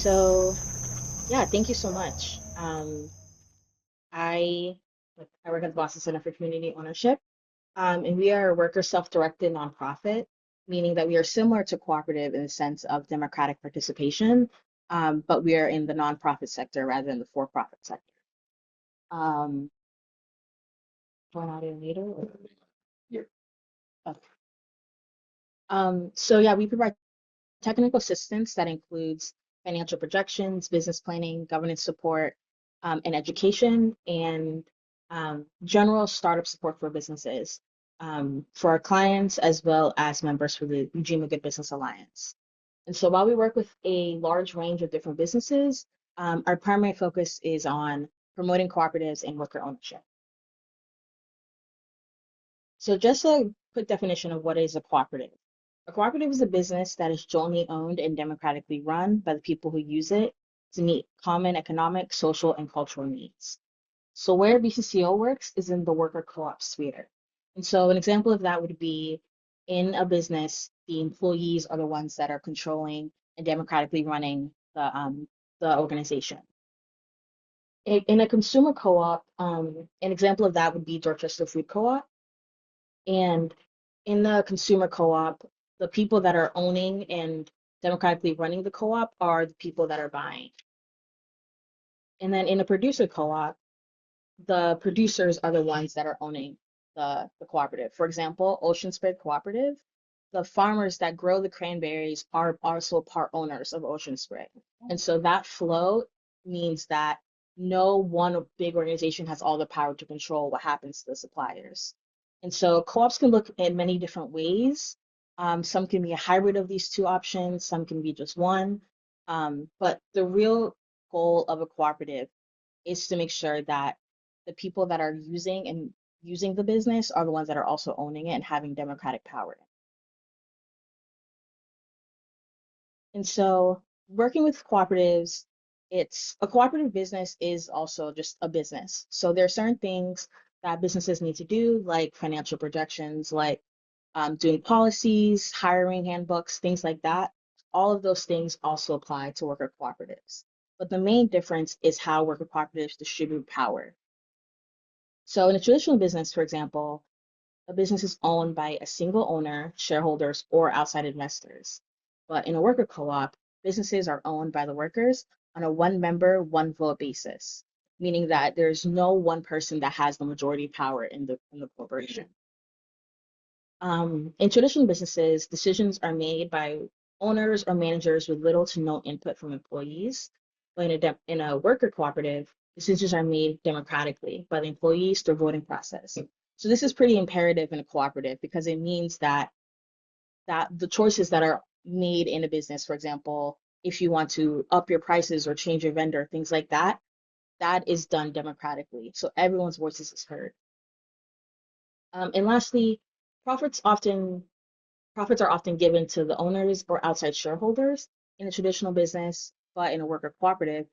So yeah, thank you so much. I I work at the Boston Center for Community Ownership, and we are a worker self-directed nonprofit, meaning that we are similar to cooperative in the sense of democratic participation, but we are in the nonprofit sector rather than the for-profit sector. Um, Going out in later. Yeah. Okay. So yeah, we provide technical assistance that includes financial projections, business planning, governance support, and education, and general startup support for businesses, for our clients as well as members for the Ujima Good Business Alliance. And so while we work with a large range of different businesses, our primary focus is on promoting cooperatives and worker ownership. So just a quick definition of what is a cooperative. A cooperative is a business that is jointly owned and democratically run by the people who use it to meet common economic, social, and cultural needs. So where BCCO works is in the worker co-op sphere. And so an example of that would be in a business, the employees are the ones that are controlling and democratically running the organization. In a consumer co-op, an example of that would be Dorchester Food Co-op. And in the consumer co-op, the people that are owning and democratically running the co-op are the people that are buying. And then in a producer co-op, the producers are the ones that are owning the cooperative. For example, Ocean Spray Cooperative, the farmers that grow the cranberries are also part owners of Ocean Spray. And so that flow means that no one big organization has all the power to control what happens to the suppliers. And so co-ops can look in many different ways. Some can be a hybrid of these two options, some can be just one. But the real goal of a cooperative is to make sure that the people that are using the business are the ones that are also owning it and having democratic power. And so working with cooperatives, it's a cooperative business is also just a business. So there are certain things that businesses need to do, like financial projections, like doing policies, hiring handbooks, things like that. All of those things also apply to worker cooperatives. But the main difference is how worker cooperatives distribute power. So in a traditional business, for example, a business is owned by a single owner, shareholders, or outside investors. But in a worker co-op, businesses are owned by the workers on a one member, one vote basis, meaning that there's no one person that has the majority power in the corporation. In traditional businesses, decisions are made by owners or managers with little to no input from employees. But in a worker cooperative, decisions are made democratically by the employees through a voting process. So this is pretty imperative in a cooperative because it means that the choices that are made in a business, for example, if you want to up your prices or change your vendor, things like that, that is done democratically. So everyone's voices is heard. And lastly, profits often profits are often given to the owners or outside shareholders in a traditional business, but in a worker cooperative,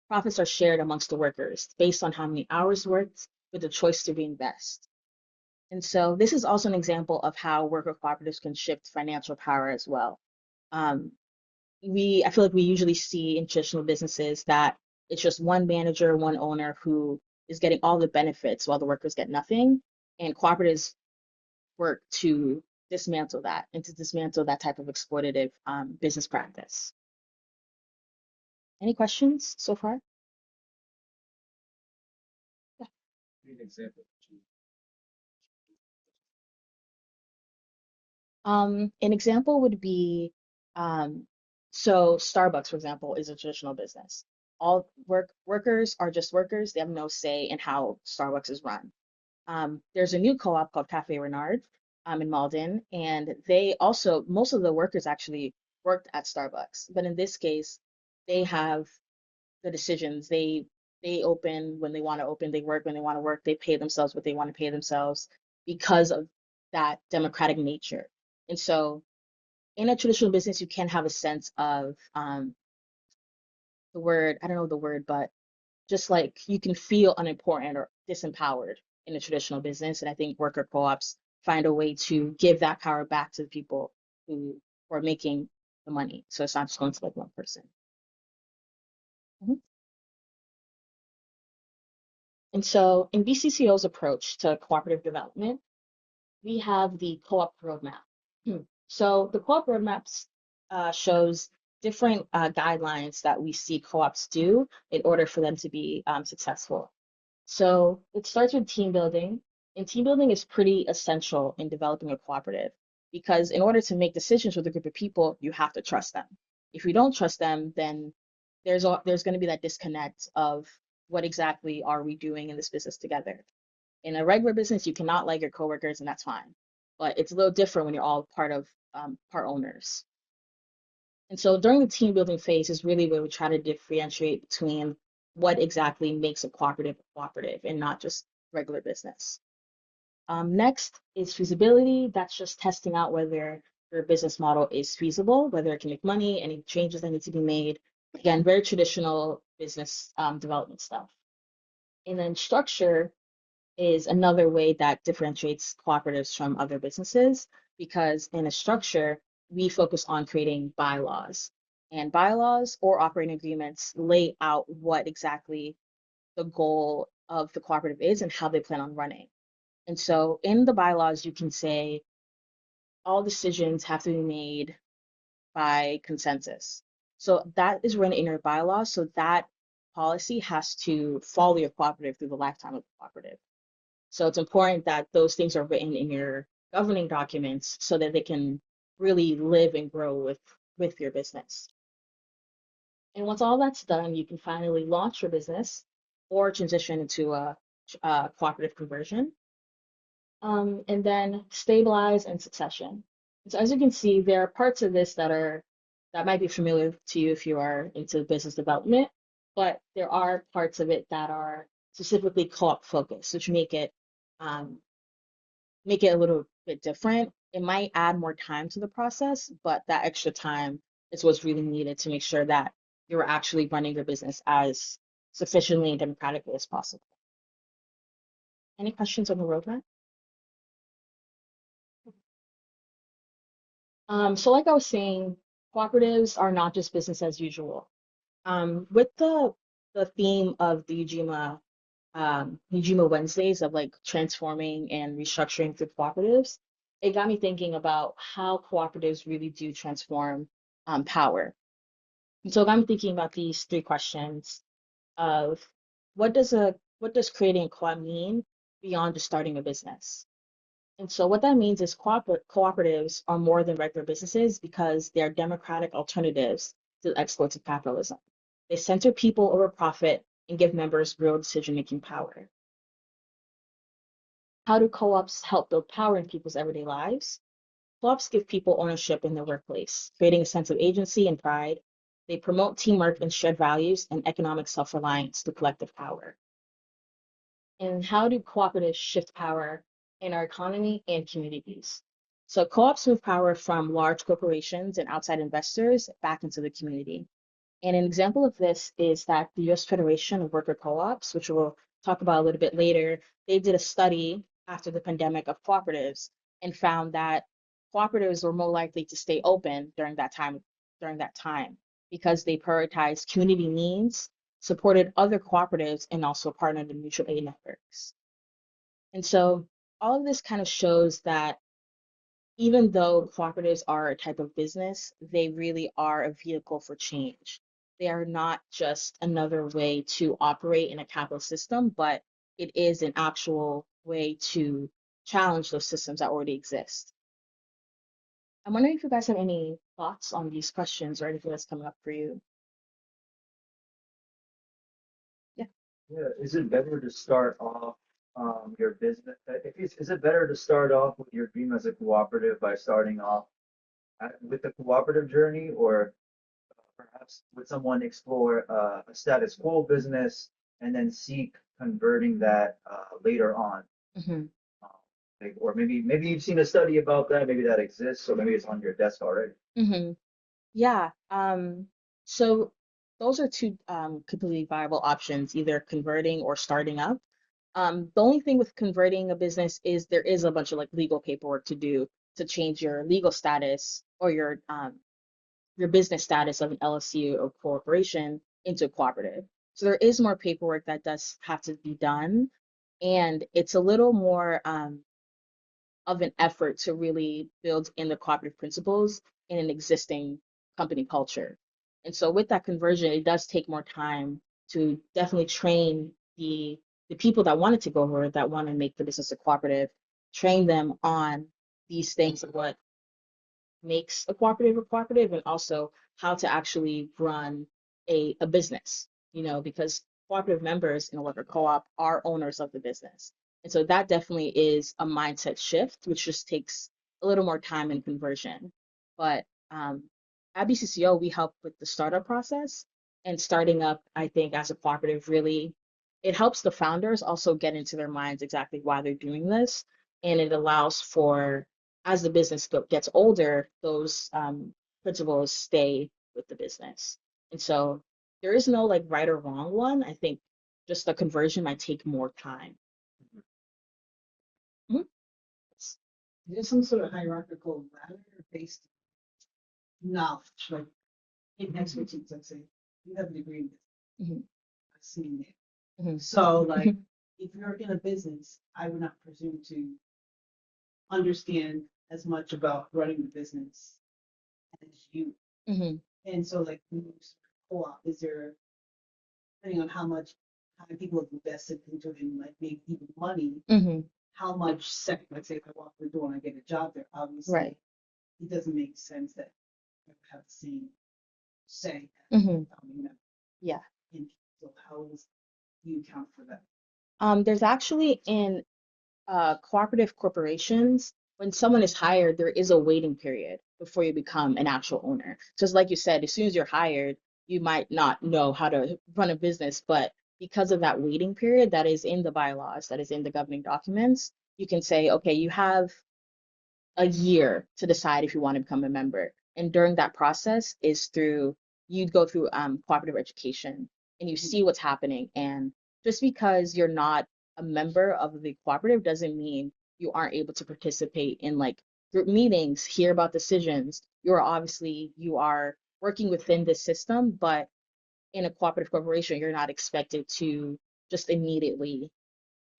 profits are shared amongst the workers based on how many hours worked with the choice to reinvest. And so this is also an example of how worker cooperatives can shift financial power as well. Um, I feel like we usually see in traditional businesses that it's just one manager, one owner who is getting all the benefits while the workers get nothing. And cooperatives work to dismantle that and to dismantle that type of exploitative business practice. Any questions so far? Yeah. An example would be, um, so Starbucks, for example, is a traditional business. All workers are just workers. They have no say in how Starbucks is run. There's a new co-op called Cafe Renard in Malden, and they also, most of the workers actually worked at Starbucks. But in this case, they have the decisions. They open when they want to open, they work when they want to work, they pay themselves what they want to pay themselves because of that democratic nature. And so in a traditional business, you can have a sense of the word, I don't know the word, but just like you can feel unimportant or disempowered in a traditional business. And I think worker co-ops find a way to give that power back to the people who are making the money. So it's not just going to like one person. Mhm. And so in BCCO's approach to cooperative development, we have the co-op roadmap. So the co-op roadmaps shows different guidelines that we see co-ops do in order for them to be successful. So it starts with team building, and team building is pretty essential in developing a cooperative because in order to make decisions with a group of people, you have to trust them. If you don't trust them, then there's going to be that disconnect of what exactly are we doing in this business together. In a regular business, you cannot like your coworkers, and that's fine. But it's a little different when you're all part owners. And so during the team building phase is really where we try to differentiate between what exactly makes a cooperative and not just regular business. Next is feasibility. That's just testing out whether your business model is feasible, whether it can make money, any changes that need to be made. Again, very traditional business development stuff. And then structure is another way that differentiates cooperatives from other businesses because in a structure, we focus on creating bylaws. And bylaws or operating agreements lay out what exactly the goal of the cooperative is and how they plan on running. And so in the bylaws, you can say all decisions have to be made by consensus. So that is written in your bylaws. So that policy has to follow your cooperative through the lifetime of the cooperative. So it's important that those things are written in your governing documents so that they can really live and grow with your business. And once all that's done, you can finally launch your business or transition into a cooperative conversion. And then stabilize and succession. So as you can see, there are parts of this that might be familiar to you if you are into business development, but there are parts of it that are specifically co-op focused, which um, make it a little bit different. It might add more time to the process, but that extra time is what's really needed to make sure that you're actually running your business as sufficiently and democratically as possible. Any questions on the roadmap? So like I was saying, cooperatives are not just business as usual. With the theme of the Ujima Wednesdays of like transforming and restructuring through cooperatives, it got me thinking about how cooperatives really do transform power. And so it got me thinking about these three questions of what does creating a co-op mean beyond just starting a business? And so what that means is cooperatives are more than regular businesses because they are democratic alternatives to the exploits of capitalism. They center people over profit and give members real decision-making power. How do co-ops help build power in people's everyday lives? Co-ops give people ownership in their workplace, creating a sense of agency and pride. They promote teamwork and shared values and economic self-reliance through collective power. And how do cooperatives shift power in our economy and communities? So co-ops move power from large corporations and outside investors back into the community. And an example of this is that the US Federation of Worker Co-ops, which we'll talk about a little bit later, they did a study after the pandemic of cooperatives and found that cooperatives were more likely to stay open during that time because they prioritized community needs, supported other cooperatives, and also partnered in mutual aid networks. And so all of this kind of shows that even though cooperatives are a type of business, they really are a vehicle for change. They are not just another way to operate in a capitalist system, but it is an actual way to challenge those systems that already exist. I'm wondering if you guys have any thoughts on these questions or anything that's coming up for you. Yeah. Yeah, is it better to start off your business? Is it better to start off with your dream as a cooperative by starting off with the cooperative journey, or perhaps would someone explore a status quo business and then seek converting that later on? Hmm. Um, or maybe you've seen a study about that, maybe that exists, or maybe it's on your desk already. Hmm. Yeah. So those are two completely viable options, either converting or starting up. The only thing with converting a business is there is a bunch of like legal paperwork to do to change your legal status or your business status of an LLC or corporation into a cooperative. So there is more paperwork that does have to be done, and it's a little more of an effort to really build in the cooperative principles in an existing company culture. And so with that conversion, it does take more time to definitely train the people that wanted to go over, that want to make the business a cooperative, train them on these things of what makes a cooperative, and also how to actually run a business, because cooperative members in a worker co-op are owners of the business. And so that definitely is a mindset shift, which just takes a little more time and conversion. But at BCCO, we help with the startup process, and starting up, I think, as a cooperative really, it helps the founders also get into their minds exactly why they're doing this. And it allows for, as the business gets older, those principles stay with the business. And so there is no like right or wrong one. I think just the conversion might take more time. Mhm. There's some sort of hierarchical ladder based knowledge, like in expertise. Let's say you have a degree in this. Mhm. I've seen it. Mhm. So, like, if you're in a business, I would not presume to understand as much about running the business as you. Mhm. And so, like, when you start a co-op, is there, depending on how many people have invested into it, and like maybe even money, Mhm. how much second, let's say if I walk through the door and I get a job there, obviously Right. it doesn't make sense that I would have the same say Mhm. founding member. Yeah. And so how is you account for that? There's actually in cooperative corporations, when someone is hired, there is a waiting period before you become an actual owner. Just like you said, as soon as you're hired, you might not know how to run a business, but because of that waiting period that is in the bylaws, that is in the governing documents, you can say, okay, you have a year to decide if you want to become a member. And during that process is through, you'd go through cooperative education, and you see what's happening. And just because you're not a member of the cooperative doesn't mean you aren't able to participate in like group meetings, hear about decisions. You are working within this system, but in a cooperative corporation, you're not expected to just immediately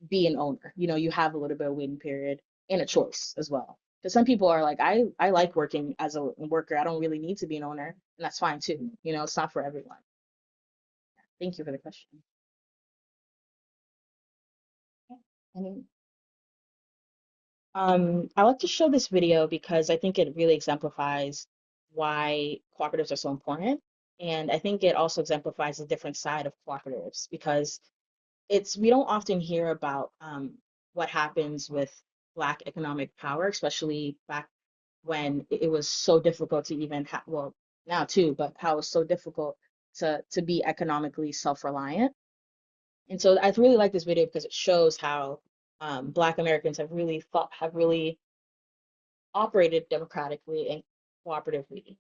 be an owner. You have a little bit of waiting period and a choice as well. Because some people are like, I like working as a worker. I don't really need to be an owner, and that's fine too. It's not for everyone. Thank you for the question. Okay. Any, I like to show this video because I think it really exemplifies why cooperatives are so important. And I think it also exemplifies a different side of cooperatives, because we don't often hear about what happens with Black economic power, especially back when it was so difficult to even have, well, now too, but how it's so difficult to be economically self-reliant. And so I really like this video because it shows how Black Americans have really operated democratically and cooperatively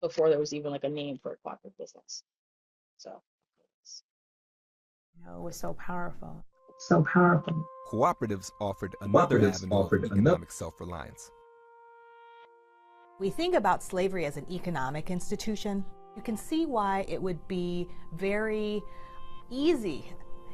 before there was even like a name for a cooperative business. So It was so powerful. So powerful. Cooperatives offered another avenue of economic self-reliance. We think about slavery as an economic institution. You can see why it would be very easy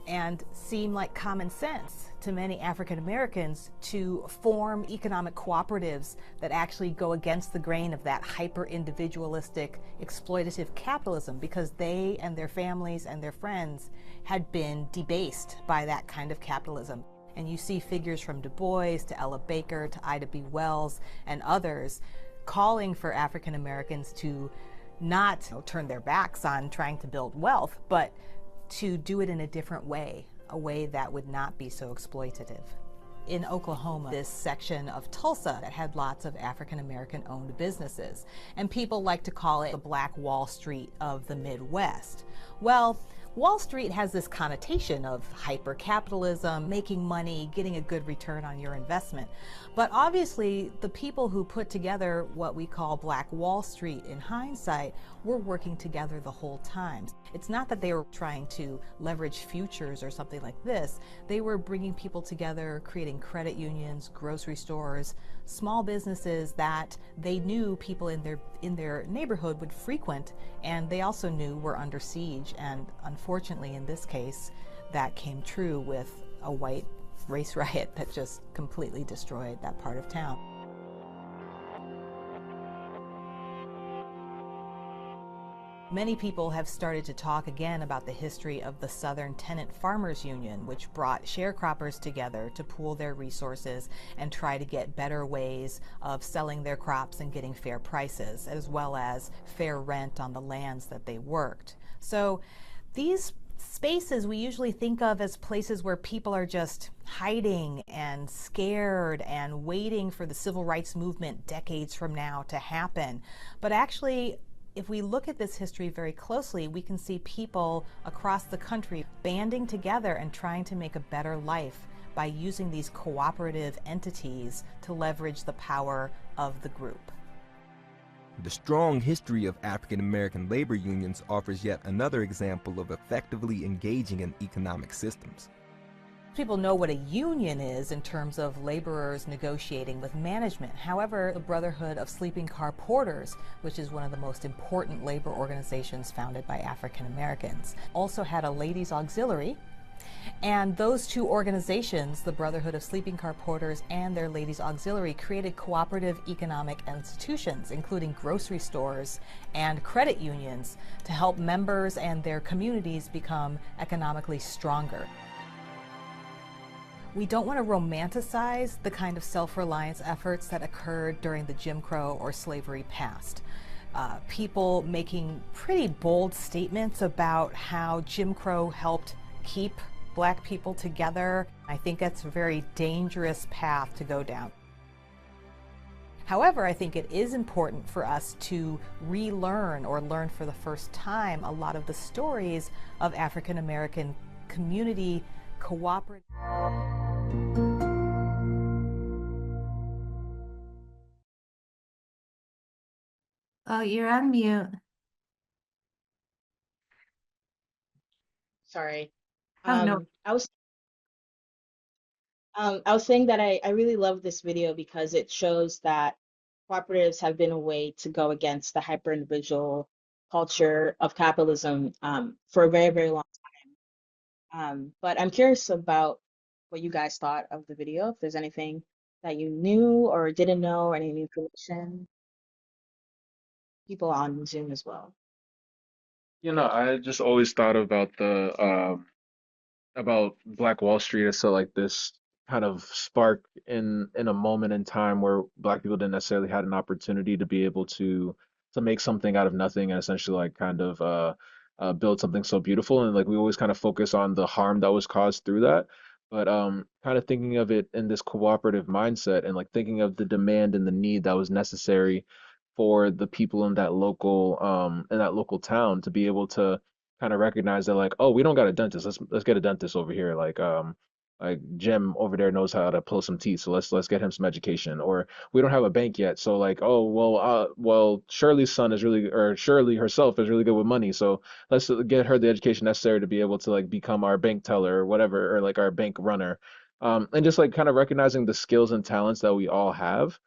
and seem like common sense to many African Americans to form economic cooperatives that actually go against the grain of that hyper-individualistic, exploitative capitalism, because they and their families and their friends had been debased by that kind of capitalism. And you see figures from Du Bois to Ella Baker to Ida B. Wells and others calling for African Americans to not turn their backs on trying to build wealth, but to do it in a different way, a way that would not be so exploitative. In Oklahoma, this section of Tulsa that had lots of African American owned businesses, and people like to call it the Black Wall Street of the Midwest. Well, Wall Street has this connotation of hyper-capitalism, making money, getting a good return on your investment. But obviously, the people who put together what we call Black Wall Street in hindsight were working together the whole time. It's not that they were trying to leverage futures or something like this. They were bringing people together, creating credit unions, grocery stores, small businesses that they knew people in their neighborhood would frequent, and they also knew were under siege. And unfortunately, in this case, that came true with a white race riot that just completely destroyed that part of town. Many people have started to talk again about the history of the Southern Tenant Farmers Union, which brought sharecroppers together to pool their resources and try to get better ways of selling their crops and getting fair prices, as well as fair rent on the lands that they worked. So these spaces we usually think of as places where people are just hiding and scared and waiting for the civil rights movement decades from now to happen. But actually, if we look at this history very closely, we can see people across the country banding together and trying to make a better life by using these cooperative entities to leverage the power of the group. The strong history of African American labor unions offers yet another example of effectively engaging in economic systems. People know what a union is in terms of laborers negotiating with management. However, the Brotherhood of Sleeping Car Porters, which is one of the most important labor organizations founded by African Americans, also had a ladies' auxiliary. And those two organizations, the Brotherhood of Sleeping Car Porters and their Ladies Auxiliary, created cooperative economic institutions, including grocery stores and credit unions, to help members and their communities become economically stronger. We don't want to romanticize the kind of self-reliance efforts that occurred during the Jim Crow or slavery past. People making pretty bold statements about how Jim Crow helped keep Black people together. I think that's a very dangerous path to go down. However, I think it is important for us to relearn or learn for the first time a lot of the stories of African American community cooperative. Oh, you're on mute. Sorry. Oh, no. I was saying that I really love this video because it shows that cooperatives have been a way to go against the hyper-individual culture of capitalism for a very, very long time. But I'm curious about what you guys thought of the video, if there's anything that you knew or didn't know, or any new information. People on Zoom as well. You know, I just always thought about about Black Wall Street as so like this kind of spark in a moment in time where Black people didn't necessarily had an opportunity to be able to make something out of nothing and essentially like kind of build something so beautiful. And like we always kind of focus on the harm that was caused through that. But kind of thinking of it in this cooperative mindset and like thinking of the demand and the need that was necessary for the people in that local town to be able to kind of recognize that like, oh, we don't got a dentist. Let's get a dentist over here. Like Jim over there knows how to pull some teeth, so let's get him some education. Or we don't have a bank yet, so like, oh well Shirley's son is really or Shirley herself is really good with money, so let's get her the education necessary to be able to like become our bank teller or whatever, or like our bank runner. And just like kind of recognizing the skills and talents that we all have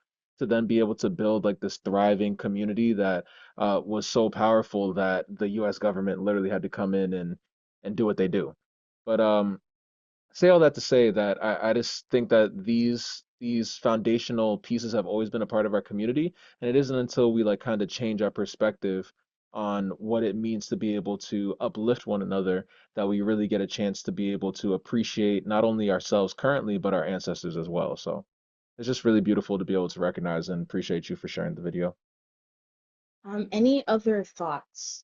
to then be able to build like this thriving community that was so powerful that the U.S. government literally had to come in and do what they do. But say all that to say that I just think that these foundational pieces have always been a part of our community, and it isn't until we like kind of change our perspective on what it means to be able to uplift one another that we really get a chance to be able to appreciate not only ourselves currently but our ancestors as well. So it's just really beautiful to be able to recognize and appreciate you for sharing the video. Any other thoughts?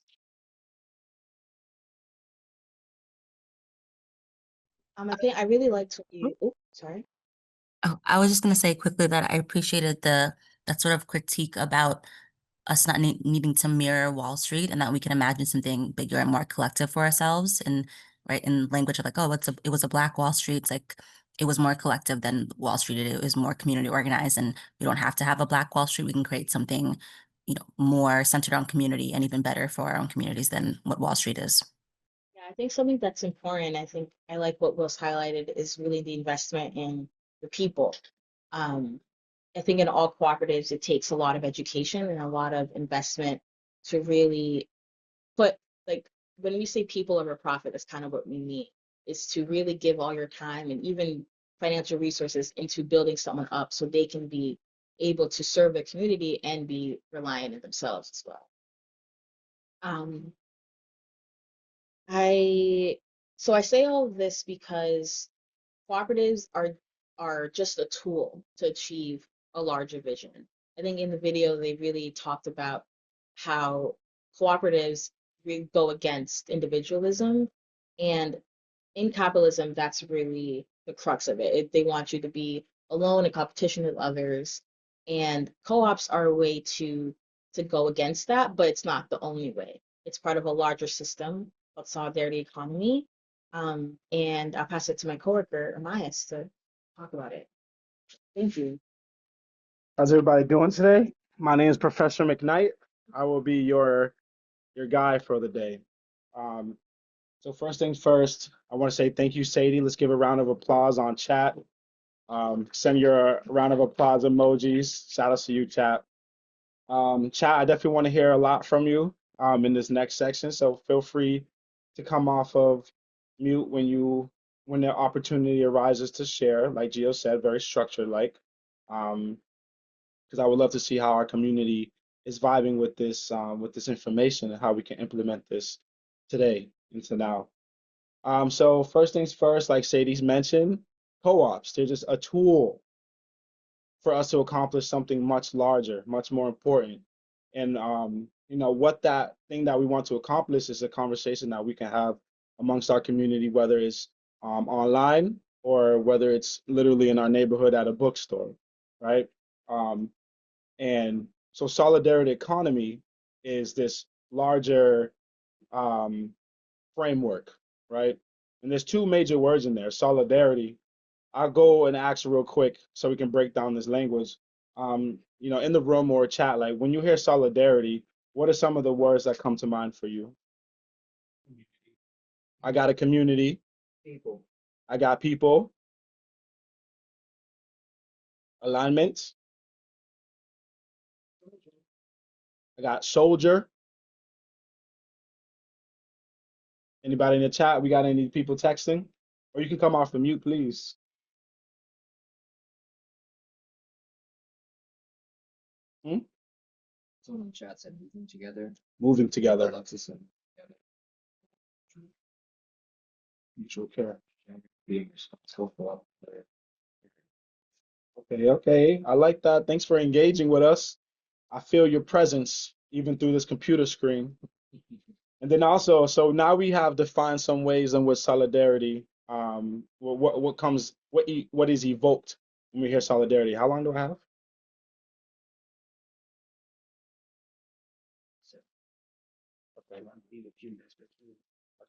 I think I really liked what you. Oh, sorry. Oh, I was just going to say quickly that I appreciated that sort of critique about us not needing to mirror Wall Street and that we can imagine something bigger and more collective for ourselves. And right in language of like, oh, it was a Black Wall Street. It's like it was more collective than Wall Street. It was more community organized, and we don't have to have a Black Wall Street. We can create something, more centered on community and even better for our own communities than what Wall Street is. Yeah, I think something that's important, I think I like what was highlighted is really the investment in the people. Um, I think in all cooperatives, it takes a lot of education and a lot of investment to really put, like, when we say people over profit, that's kind of what we mean, is to really give all your time and even financial resources into building someone up so they can be able to serve the community and be reliant on themselves as well. Um, I so I say all of this because cooperatives are just a tool to achieve a larger vision. I think in the video they really talked about how cooperatives really go against individualism, and in capitalism that's really the crux of it. They want you to be alone in competition with others, and co-ops are a way to go against that, but it's not the only way. It's part of a larger system called solidarity economy. And I'll pass it to my coworker, Amias, to talk about it. Thank you. How's everybody doing today? My name is Professor McKnight. I will be your guy for the day. Um, so first things first, I want to say thank you, Sadie. Let's give a round of applause on chat. Send your round of applause emojis. Shout out to you, chat. Chat, I definitely want to hear a lot from you in this next section. So feel free to come off of mute when the opportunity arises to share. Like Gio said, very structured like. Because I would love to see how our community is vibing with this information and how we can implement this today into now. So first things first, like Sadie's mentioned, co-ops, they're just a tool for us to accomplish something much larger, much more important. And what that thing that we want to accomplish is a conversation that we can have amongst our community, whether it's online or whether it's literally in our neighborhood at a bookstore, right? Um, and so solidarity economy is this larger um, framework, right? And there's two major words in there, solidarity. I'll go and ask real quick so we can break down this language. In the room or chat, like when you hear solidarity, what are some of the words that come to mind for you? I got a community. People. I got people. Alignment. I got soldier. Anybody in the chat? We got any people texting? Or you can come off the mute, please. Hmm? Someone in the chat said moving together. Moving together. Alexis and Mutual care. being responsible for Okay. I like that. Thanks for engaging with us. I feel your presence even through this computer screen. And then also, so now we have defined some ways in which solidarity, what is evoked when we hear solidarity. How long do I have?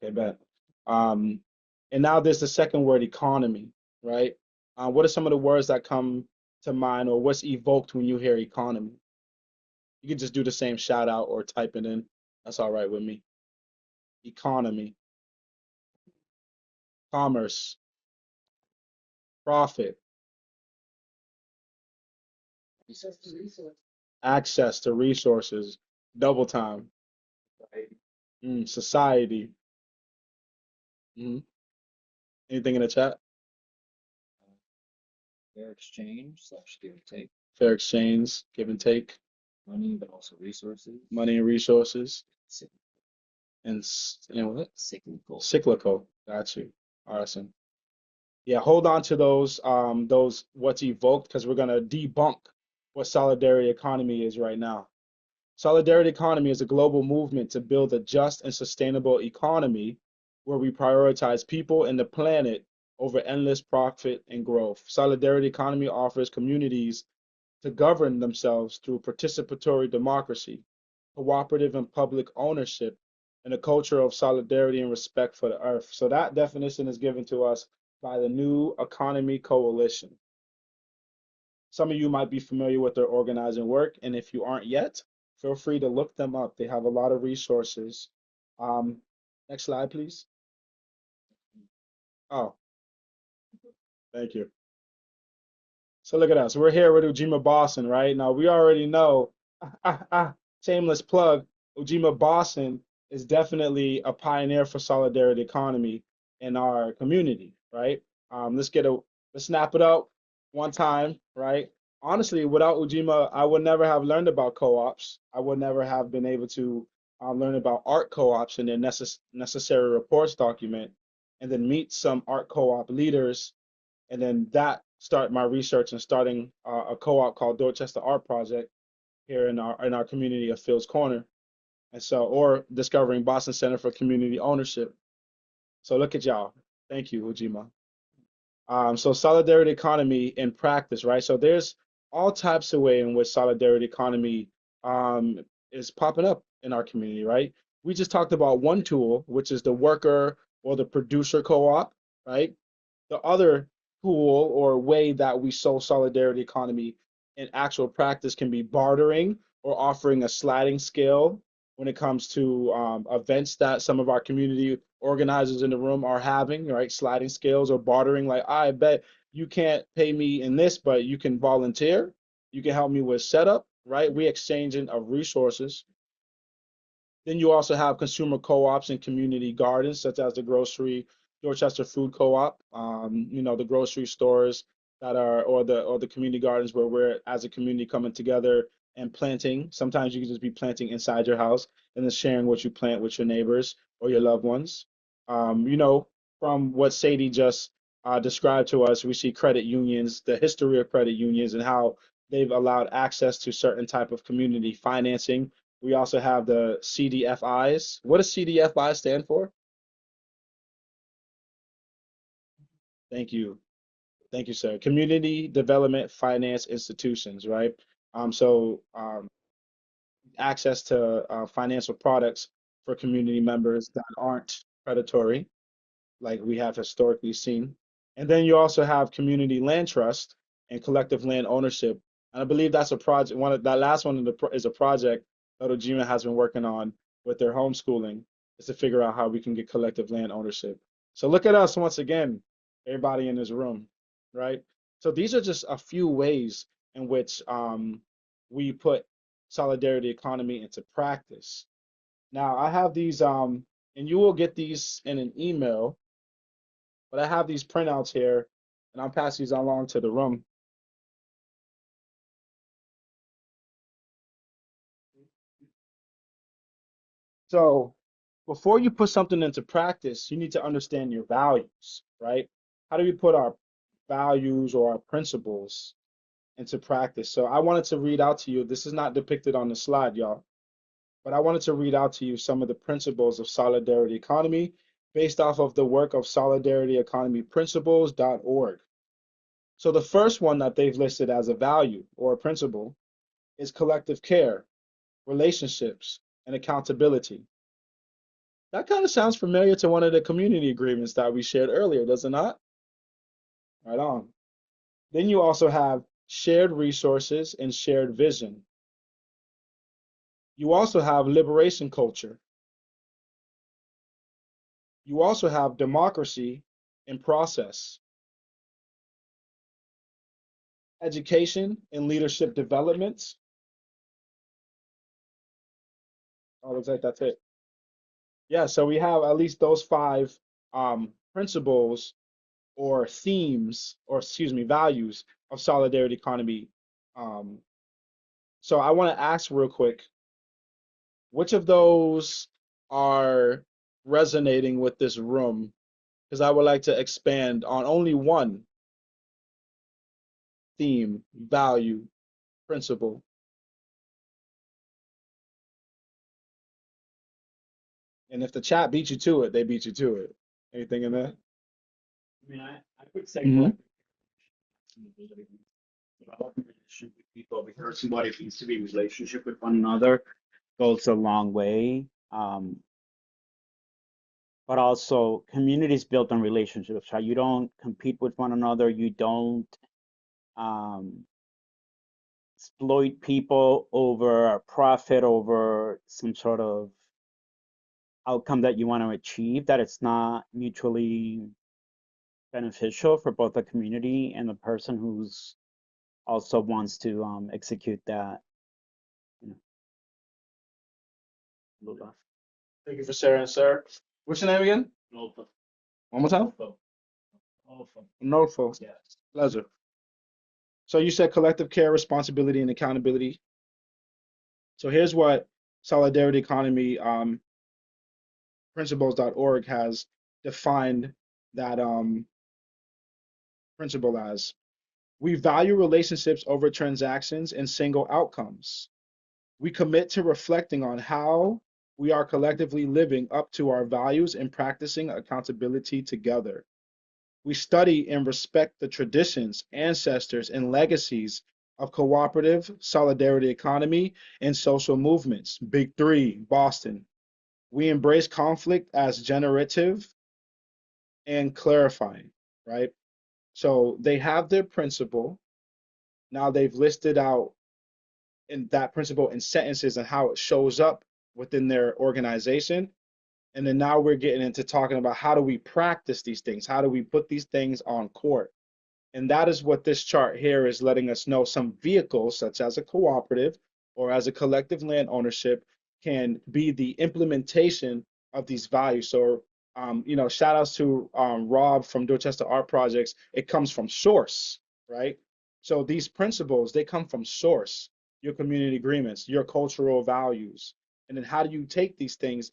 Okay, bet. And now there's the second word, economy, right? What are some of the words that come to mind, or what's evoked when you hear economy? You can just do the same shout out or type it in. That's all right with me. Economy, commerce, profit, access to resources, double time, society. Mhm. Anything in the chat? fair exchange / give and take. Fair exchange, give and take, Money, but also resources. money and resources, Cyc- and what? Cyclical. Cyclical. Got you. Awesome. Yeah, hold on to those what's evoked, because we're gonna debunk what solidarity economy is right now. Solidarity economy is a global movement to build a just and sustainable economy where we prioritize people and the planet over endless profit and growth. Solidarity economy offers communities to govern themselves through participatory democracy, cooperative and public ownership, and a culture of solidarity and respect for the earth. So that definition is given to us by the New Economy Coalition. Some of you might be familiar with their organizing work, and if you aren't yet, feel free to look them up. They have a lot of resources. Um, Next slide, please. Oh, thank you. So look at us. We're here with Ujima Boston, right? Now we already know, shameless plug, Ujima Boston is definitely a pioneer for solidarity economy in our community, right? Let's snap it up one time, right? Honestly, without Ujima, I would never have learned about co-ops. I would never have been able to learn about art co-ops and their necessary reports document, and then meet some art co-op leaders, and then that start my research and starting a co-op called Dorchester Art Project here in our community of Fields Corner, and so or discovering Boston Center for Community Ownership. So look at y'all. Thank you, Ujima. So solidarity economy in practice, right? So there's all types of way in which solidarity economy is popping up in our community, right? We just talked about one tool, which is the worker or the producer co-op, right? The other tool or way that we sow solidarity economy in actual practice can be bartering or offering a sliding scale when it comes to events that some of our community organizers in the room are having, right? Sliding scales or bartering, like, I bet you can't pay me in this, but you can volunteer. You can help me with setup, right? We exchanging of resources. Then you also have consumer co-ops and community gardens, such as the Dorchester Food Co-op. The grocery stores that are, or the community gardens where we're as a community coming together and planting. Sometimes you can just be planting inside your house and then sharing what you plant with your neighbors or your loved ones. From what Sadie just described to us, we see credit unions, the history of credit unions, and how they've allowed access to certain type of community financing. We also have the CDFIs. What does CDFI stand for? Thank you. Thank you, sir. Community Development Finance Institutions, right? Access to financial products for community members that aren't predatory, like we have historically seen. And then you also have community land trust and collective land ownership. And I believe that's a project. That last one is a project that Ojima has been working on with their homeschooling, is to figure out how we can get collective land ownership. So look at us once again, everybody in this room, right? So these are just a few ways in which we put solidarity economy into practice. Now I have these, and you will get these in an email, but I have these printouts here, and I'll pass these along to the room. So before you put something into practice, you need to understand your values, right? How do we put our values or our principles into practice? So I wanted to read out to you, this is not depicted on the slide, y'all, but I wanted to read out to you some of the principles of solidarity economy based off of the work of solidarityeconomyprinciples.org. So the first one that they've listed as a value or a principle is collective care, relationships, and accountability. That kind of sounds familiar to one of the community agreements that we shared earlier, does it not? Right on. Then you also have shared resources and shared vision. You also have liberation culture. You also have democracy in process, education and leadership development. Oh, looks like that's it. Yeah, so we have at least those five principles or themes, or excuse me, values of solidarity economy. Um, so I want to ask real quick, which of those are resonating with this room? Because I would like to expand on only one theme, value, principle. And if the chat beat you to it, they beat you to it. Anything in there? I mean, I would say Mhm. development relationship with people because what it means to be in relationship with one another goes a long way. But also communities built on relationships, right? You don't compete with one another. You don't um, exploit people over a profit, over some sort of outcome that you want to achieve, that it's not mutually beneficial for both the community and the person who's also wants to execute that. Lula. Thank you for sharing, sir. What's your name again? Nolfo. One more time. Nolfo. Nolfo. Norfolk. Yes. Pleasure. So you said collective care, responsibility, and accountability. So here's what Solidarity Economy Principles.org has defined that principle as. We value relationships over transactions and single outcomes. We commit to reflecting on how we are collectively living up to our values and practicing accountability together. We study and respect the traditions, ancestors, and legacies of cooperative, solidarity economy, and social movements. Big three, Boston. We embrace conflict as generative and clarifying, right? So they have their principle. Now they've listed out in that principle in sentences and how it shows up within their organization. And then now we're getting into talking about how do we practice these things? How do we put these things on court? And that is what this chart here is letting us know. Some vehicles, such as a cooperative or as a collective land ownership, can be the implementation of these values. So, shout outs to Rob from Dorchester Art Projects. It comes from source, right? So these principles, they come from source, your community agreements, your cultural values. And then how do you take these things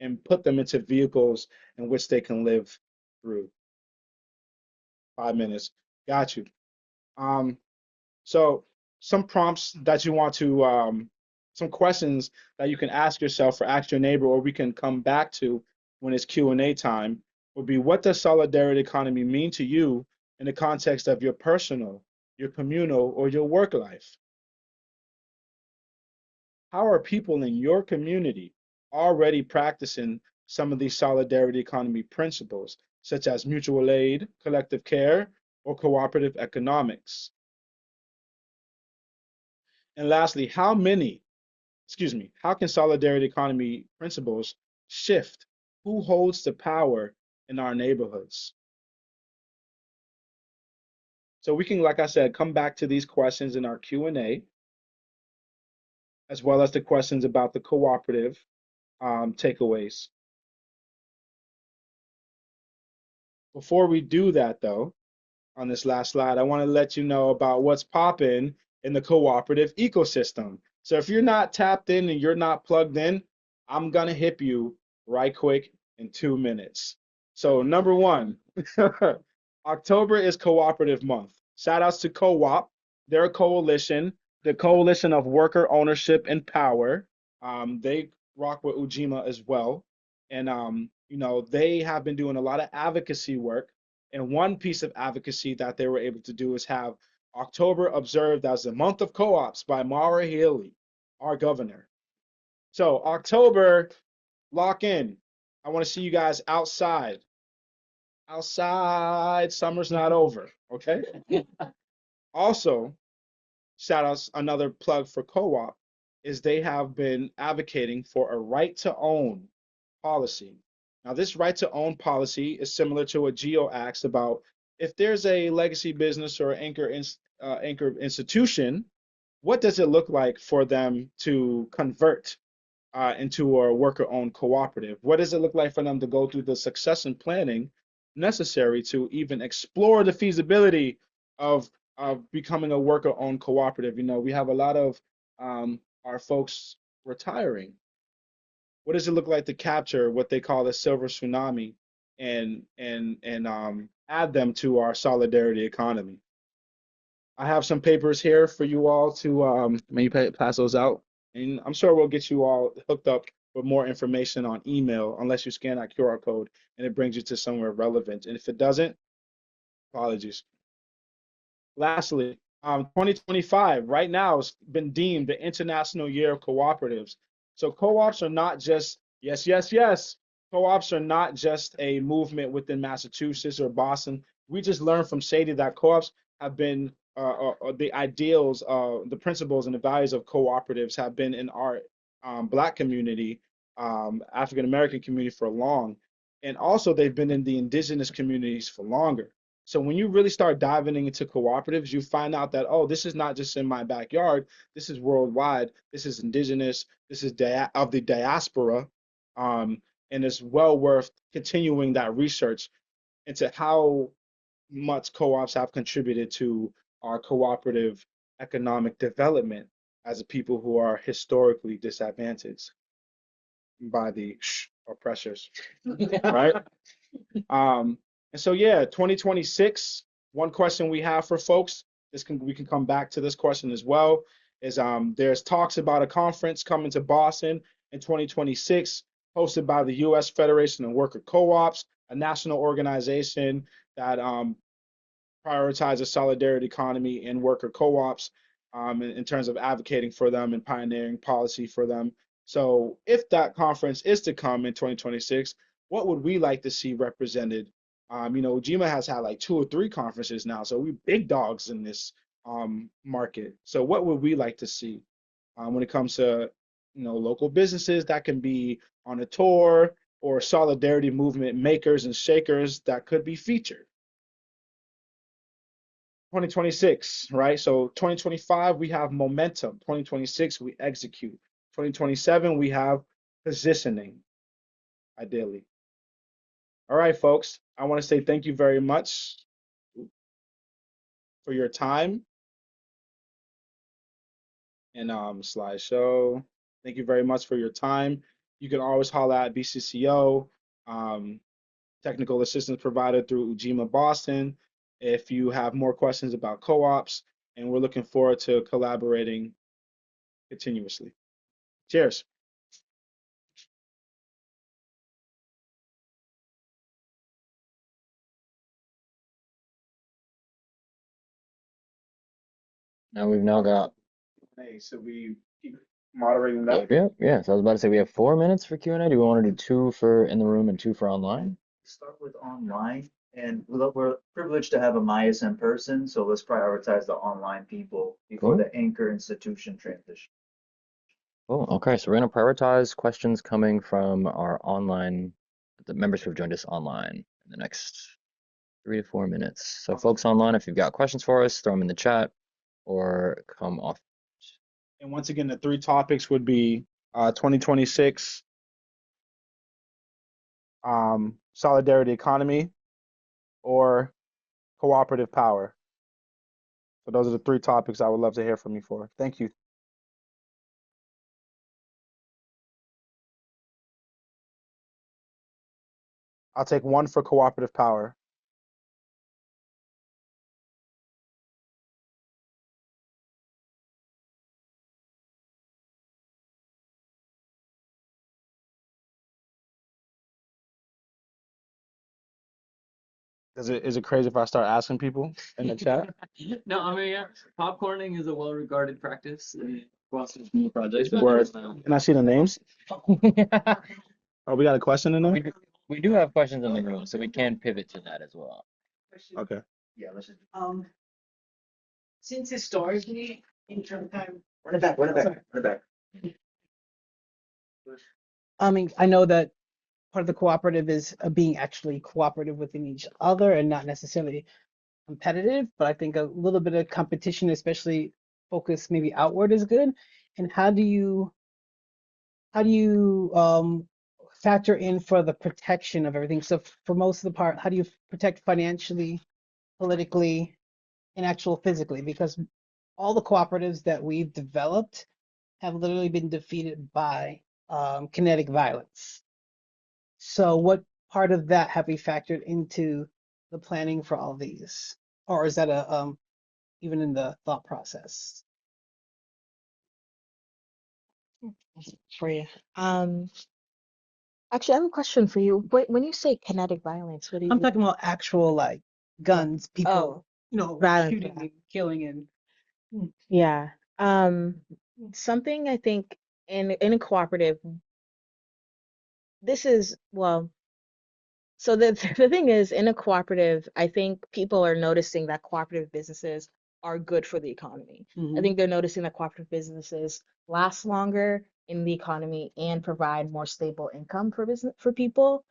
and put them into vehicles in which they can live through? 5 minutes. Got you. So some prompts that you want to, some questions that you can ask yourself or ask your neighbor, or we can come back to when it's Q&A time, would be, what does solidarity economy mean to you in the context of your personal, your communal, or your work life? How are people in your community already practicing some of these solidarity economy principles, such as mutual aid, collective care, or cooperative economics? And lastly, how can solidarity economy principles shift who holds the power in our neighborhoods? So we can, like I said, come back to these questions in our Q&A, as well as the questions about the cooperative takeaways. Before we do that, though, on this last slide, I want to let you know about what's popping in the cooperative ecosystem. So if you're not tapped in and you're not plugged in, I'm going to hip you right quick in 2 minutes. So number one, October is cooperative month. Shout outs to Co-op. They're a coalition, the Coalition of Worker Ownership and Power. They rock with Ujima as well. And, they have been doing a lot of advocacy work. And one piece of advocacy that they were able to do is have October observed as the month of co-ops by Maura Healey, our governor. So October, lock in. I want to see you guys outside. Outside, summer's not over, okay? Also, shout outs, another plug for co-op is they have been advocating for a right to own policy. Now, this right to own policy is similar to what Geo asked about. If there's a legacy business or anchor institution, what does it look like for them to convert into a worker-owned cooperative? What does it look like for them to go through the succession planning necessary to even explore the feasibility of becoming a worker-owned cooperative? We have a lot of our folks retiring. What does it look like to capture what they call the silver tsunami and add them to our solidarity economy? I have some papers here for you all to maybe pass those out, and I'm sure we'll get you all hooked up with more information on email, unless you scan that QR code and it brings you to somewhere relevant. And if it doesn't, apologies. Lastly, 2025 right now has been deemed the International Year of Cooperatives. So co-ops are not just, yes, yes, yes, co-ops are not just a movement within Massachusetts or Boston. We just learned from Sadie that co-ops have been, the ideals, the principles and the values of cooperatives have been in our Black community, African-American community for long. And also they've been in the indigenous communities for longer. So when you really start diving into cooperatives, you find out that, oh, this is not just in my backyard. This is worldwide. This is indigenous. This is of the diaspora. And it's well worth continuing that research into how much co-ops have contributed to our cooperative economic development as a people who are historically disadvantaged by the oppressors, right? And so yeah, 2026. One question we have for folks, we can come back to this question as well, is there's talks about a conference coming to Boston in 2026, hosted by the U.S. Federation of Worker Co-ops, a national organization that prioritizes solidarity economy and worker co-ops in terms of advocating for them and pioneering policy for them. So if that conference is to come in 2026, what would we like to see represented? Ujima has had like 2 or 3 conferences now, so we big dogs in this market. So what would we like to see when it comes to local businesses that can be on a tour, or solidarity movement makers and shakers that could be featured? 2026, right? So 2025, we have momentum. 2026, we execute. 2027, we have positioning, ideally. All right, folks, I want to say thank you very much for your time. And slideshow. Thank you very much for your time. You can always holler at BCCO, technical assistance provided through Ujima Boston, if you have more questions about co-ops, and we're looking forward to collaborating continuously. Cheers. Now we've now got, Hey, so we keep moderating that. yeah. So I was about to say we have 4 minutes for Q&A. Do we want to do 2 for in the room and 2 for online? Start with online, and we're privileged to have a MIAS person, so let's prioritize the online people before the anchor institution transition. Oh, okay. So we're going to prioritize questions coming from our online, the members who have joined us online in the next 3 to 4 minutes. So folks online, if you've got questions for us, throw them in the chat or come off. And once again, the 3 topics would be 2026, solidarity economy, or cooperative power. So those are the 3 topics I would love to hear from you for. Thank you. I'll take 1 for cooperative power. Is it crazy if I start asking people in the chat? No, I mean, yeah, popcorning is a well-regarded practice in Boston Ujima Project. Word. Can I see the names? Oh, we got a question in there? We do have questions in the room, so we can pivot to that as well. Okay. Yeah, let's just. Since historically, in term time. Run it back. I mean, I know that part of the cooperative is being actually cooperative within each other and not necessarily competitive, but I think a little bit of competition, especially focus maybe outward, is good. And how do you factor in for the protection of everything? So for most of the part, how do you protect financially, politically, and actual physically? Because all the cooperatives that we've developed have literally been defeated by kinetic violence. So what part of that have we factored into the planning for all these? Or is that even in the thought process? For you. Actually, I have a question for you. When you say kinetic violence, what do you I'm mean? talking about actual like guns, people, violence, shooting and killing and Yeah. Something I think in a cooperative, this is, well, so the the thing is, in a cooperative, I think people are noticing that cooperative businesses are good for the economy. I think they're noticing that cooperative businesses last longer in the economy and provide more stable income for people.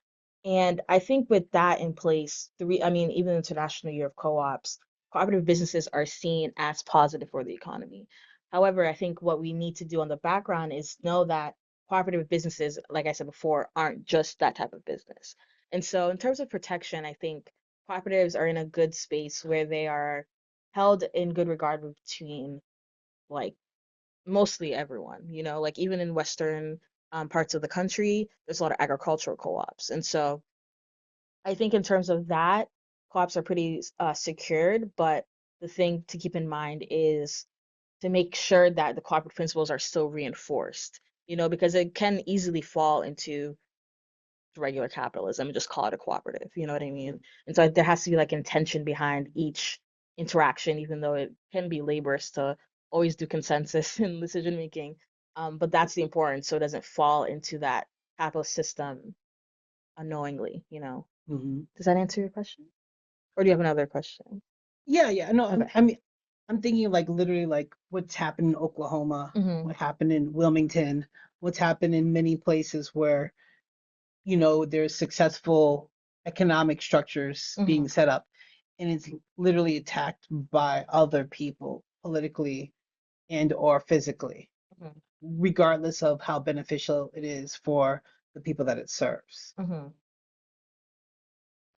And I think with that in place, I mean, even the International Year of Co-ops, cooperative businesses are seen as positive for the economy. However, I think what we need to do on the background is know that cooperative businesses, like I said before, aren't just that type of business. And so, in terms of protection, I think cooperatives are in a good space where they are held in good regard between like mostly everyone, like even in Western parts of the country, there's a lot of agricultural co-ops. And so I think in terms of that, co-ops are pretty secured, but the thing to keep in mind is to make sure that the cooperative principles are still reinforced, because it can easily fall into regular capitalism and just call it a cooperative, you know what I mean? And so there has to be like intention behind each interaction, even though it can be laborious to always do consensus in decision making. But that's the importance, so it doesn't fall into that capitalist system unknowingly. Mhm. Does that answer your question? Or do you have another question? Yeah. No, Okay. I mean, I'm thinking like literally like what's happened in Oklahoma, Mm-hmm. what happened in Wilmington, what's happened in many places where, there's successful economic structures Mm-hmm. being set up, and it's literally attacked by other people politically and or physically, Mm-hmm. regardless of how beneficial it is for the people that it serves. Mm-hmm.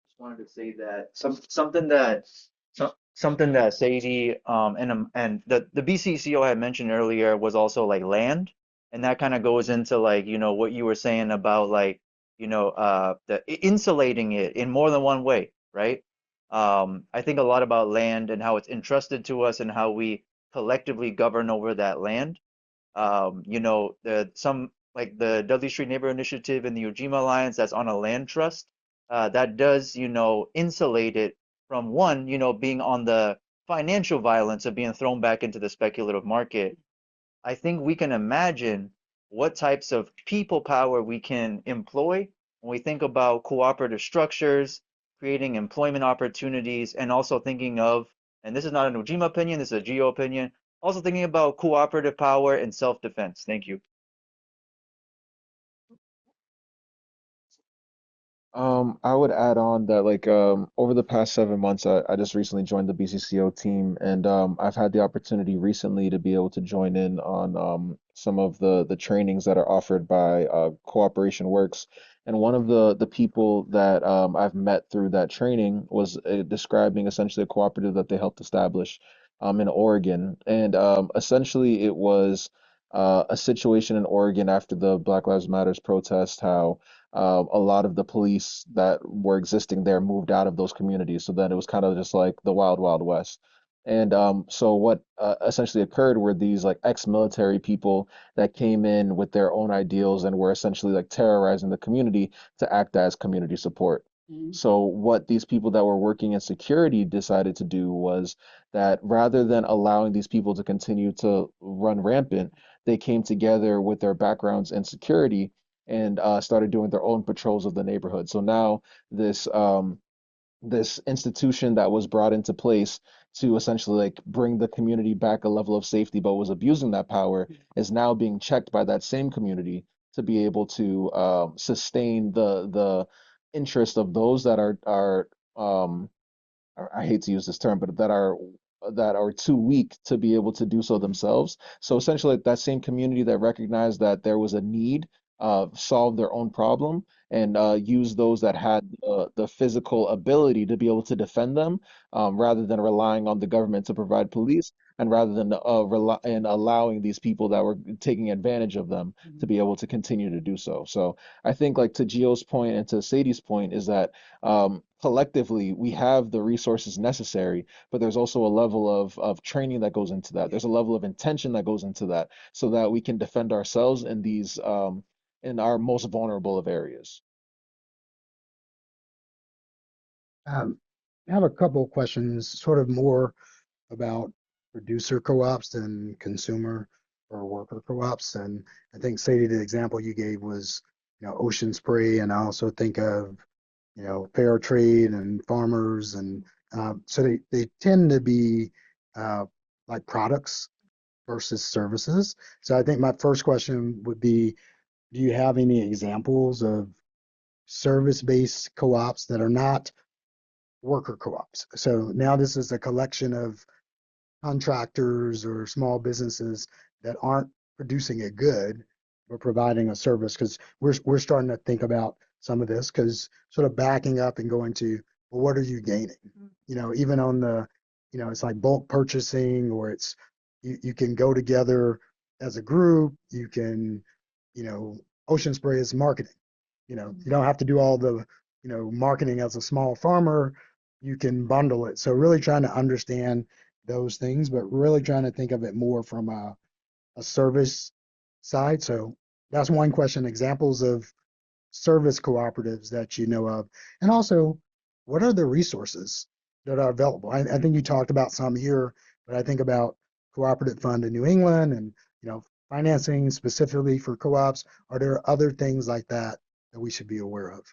Just wanted to say that something that Sadie and the BCCO had mentioned earlier was also like land, and that kind of goes into like what you were saying about like insulating it in more than one way, right? I think a lot about land and how it's entrusted to us and how we collectively govern over that land. The some like the Dudley Street Neighborhood Initiative and the Ujima Alliance that's on a land trust, that does, insulate it from one, being on the financial violence of being thrown back into the speculative market. I think we can imagine what types of people power we can employ when we think about cooperative structures, creating employment opportunities, and also thinking of, and this is not an Ujima opinion, this is a Geo opinion, also thinking about cooperative power and self-defense. Thank you. I would add on that like over the past 7 months, I just recently joined the BCCO team, and I've had the opportunity recently to be able to join in on some of the trainings that are offered by Cooperation Works. And one of the people that I've met through that training was describing essentially a cooperative that they helped establish in Oregon. And essentially it was a situation in Oregon after the Black Lives Matters protest, how a lot of the police that were existing there moved out of those communities. So then it was kind of just like the wild, wild west. And so what essentially occurred were these like ex-military people that came in with their own ideals and were essentially like terrorizing the community to act as community support. So what these people that were working in security decided to do was that rather than allowing these people to continue to run rampant, they came together with their backgrounds in security and started doing their own patrols of the neighborhood. So now this institution that was brought into place to essentially like bring the community back a level of safety, but was abusing that power, is now being checked by that same community to be able to sustain the interest of those that are I hate to use this term, but that are too weak to be able to do so themselves. So essentially, that same community that recognized that there was a need, solved their own problem and used those that had the physical ability to be able to defend them, rather than relying on the government to provide police, and rather than allowing these people that were taking advantage of them to be able to continue to do so. So I think, like to Gio's point and to Sadie's point, is that collectively we have the resources necessary, but there's also a level of training that goes into that. There's a level of intention that goes into that, so that we can defend ourselves in these in our most vulnerable of areas. I have a couple of questions, sort of more about producer co-ops than consumer or worker co-ops. And I think Sadie, the example you gave was, ocean spray, and I also think of, fair trade and farmers, and so they tend to be like products versus services. So I think my first question would be, do you have any examples of service-based co-ops that are not worker co-ops. So now this is a collection of contractors or small businesses that aren't producing a good, but providing a service. Because we're starting to think about some of this, because sort of backing up and going to, well, what are you gaining? You know, even on the, you know, it's like bulk purchasing, or it's you can go together as a group. You can, you know, Ocean Spray is marketing. You know, you don't have to do all the, you know, marketing as a small farmer. You can bundle it. So really trying to understand those things, but really trying to think of it more from a service side. So that's one question. Examples of service cooperatives that you know of, and also what are the resources that are available? I think you talked about some here, but I think about Cooperative Fund in New England and, you know, financing specifically for co-ops. Are there other things like that that we should be aware of?